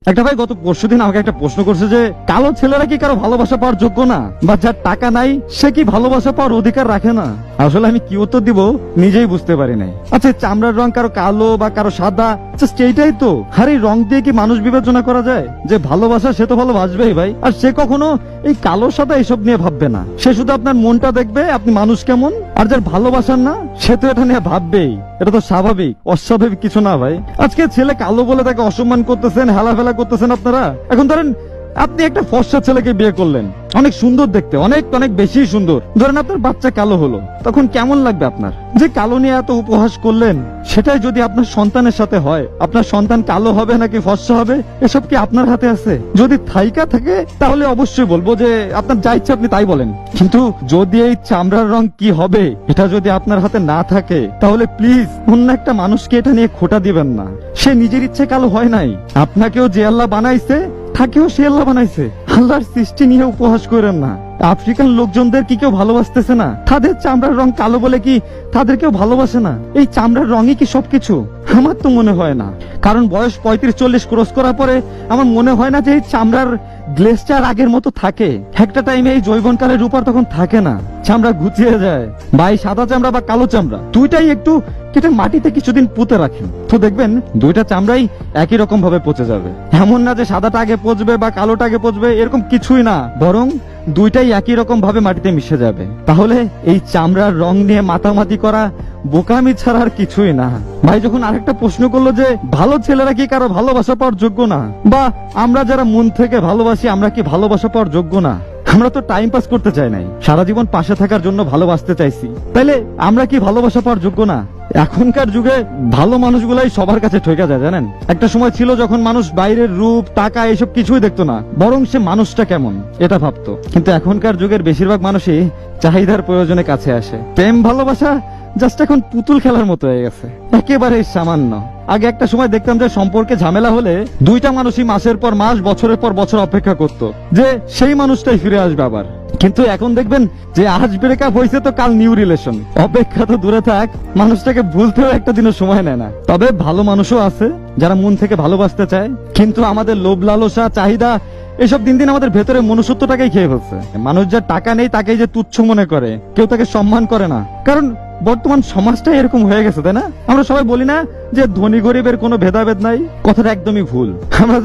একটা ভাই গত পরশুদিন আমাকে একটা প্রশ্ন করছে যে কালো ছেলেরা কি কারো ভালোবাসা পাওয়ার যোগ্য না, বা যার টাকা নাই সে কি ভালোবাসা পাওয়ার অধিকার রাখে না। আসলে আমি কি উত্তর দিব নিজেই বুঝতে পারি নাই। আচ্ছা, চামড়ার রং কারো কালো বা কারো সাদা, জাস্ট এইটাই তো। আর এই রং দিয়ে কি মানুষ বিবেচনা করা যায়? যে ভালোবাসা সে তো ভালোবাসবেই ভাই, আর সে কখনো এই কালো সাদা এইসব নিয়ে ভাববে না। সে শুধু আপনার মনটা দেখবে, আপনি মানুষ কেমন। আর যার ভালোবাসার না, সে তো এটা নিয়ে ভাববেই। এটা তো স্বাভাবিক, অস্বাভাবিক কিছু না ভাই। আজকে ছেলে কালো বলে তাকে অসম্মান করতেছেন, হেলাফেলা করতেছেন আপনারা। এখন ধরেন আপনি একটা ফর্সা ছেলেকে বিয়ে করলেন, অনেক সুন্দর দেখতে, অনেক অনেক বেশি সুন্দর। ধরেন আপনার বাচ্চা কালো হলো, তখন কেমন লাগবে আপনার? যে কালো নিয়ে এত উপহাস করলেন, সেটাই যদি আপনার সন্তানের সাথে হয়, আপনার সন্তান কালো হবে নাকি ফর্সা হবে এসব কি আপনার হাতে আছে? যদি থাইকা থাকে তাহলে অবশ্যই বলবো যে আপনার যা ইচ্ছা আপনি তাই বলেন। কিন্তু যদি এই চামড়ার রং কি হবে এটা যদি আপনার হাতে না থাকে, তাহলে প্লিজ অন্য একটা মানুষকে এটা নিয়ে খোঁটা দিবেন না। সে নিজের ইচ্ছে কালো হয় নাই, আপনাকেও যে আল্লাহ বানাইছে তাকেও সে আল্লাহ বানাইছে। আল্লাহর সৃষ্টি নিয়ে উপহাস করেন না। আফ্রিকান লোকজনদের কি কেউ ভালোবাসতেছে না? তাদের চামড়ার রং কালো বলে কি তাদের কেউ ভালোবাসে না? এই চামড়ার রঙই কি সবকিছু? আমার তো মনে হয় না। কারণ বয়স 35-40 ক্রস করার পরে আমার মনে হয় না যে এই চামড়ার গ্লেসটা আর আগের মতো থাকে। একটা টাইমে এই যৌবনকালের রূপ আর তখন থাকে না, চামড়া ঘুচিয়ে যায়। ভাই সাদা চামড়া বা কালো চামড়া দুইটাই একটু কেটে মাটিতে কিছুদিন পুঁতে রাখেন, তো দেখবেন দুইটা চামড়াই একই রকম ভাবে পচে যাবে। এমন না যে সাদাটা আগে পচবে বা কালোটা আগে পচবে, এরকম কিছুই না, বরং দুইটাই একই রকম ভাবে মাটিতে মিশে যাবে। তাহলে এই চামড়ার রং নিয়ে মাতামাতি করা বোকামি ছাড়া আর কিছুই না। ভাই যখন আরেকটা প্রশ্ন করলো যে ভালো ছেলেরা কি কারো ভালোবাসা পাওয়ার যোগ্য না, বা আমরা যারা মন থেকে ভালোবাসি আমরা কি ভালোবাসা পাওয়ার যোগ্য না? আমরা তো টাইম পাস করতে চাই নাই, সারা জীবন পাশে থাকার জন্য ভালোবাসতে চাইছি। তাইলে আমরা কি ভালোবাসা পাওয়ার যোগ্য না? এখনকার যুগে ভালো মানুষগুলাই সবার কাছে ঠকে যায় জানেন। একটা সময় ছিল যখন মানুষ বাইরের রূপ, টাকা এসব কিছুই দেখতো না, বরং সে মানুষটা কেমন এটা ভাবতো। কিন্তু এখনকার যুগের বেশিরভাগ মানুষই চাহিদার প্রয়োজনে কাছে আসে। প্রেম ভালোবাসা জাস্ট এখন পুতুল খেলার মতো হয়ে গেছে, একেবারে সামান্য। আগে একটা সময় দেখতাম যে সম্পর্কে ঝামেলা হলে দুইটা মানুষই মাসের পর মাস, বছরের পর বছর অপেক্ষা করতো যে সেই মানুষটাই ফিরে আসবে আবার। কিন্তু এখন দেখবেন যে আজ ব্রেকআপ হয়েছে তো কাল নিউ রিলেশন। অপেক্ষা তো দূরে থাক, মানুষটাকে ভুলতেও একটা দিনও সময় নেয় না। তবে ভালো মানুষও আছে যারা মন থেকে ভালোবাসতে চায়, কিন্তু আমাদের লোভ লালসা, চাহিদা এসব দিন দিন আমাদের ভেতরে মনুষ্যত্বটাকেই খেয়ে ফেলছে। মানুষ যার টাকা নেই তাকেই যে তুচ্ছ মনে করে, কেউ তাকে সম্মান করে না। কারণ বর্তমান সমাজটাই এরকম হয়ে গেছে, তাই না? আমরা সবাই বলি না যে ধনী গরিবের কোনো ভেদাভেদ নাই, কথাটা একদমই ভুল। আমরা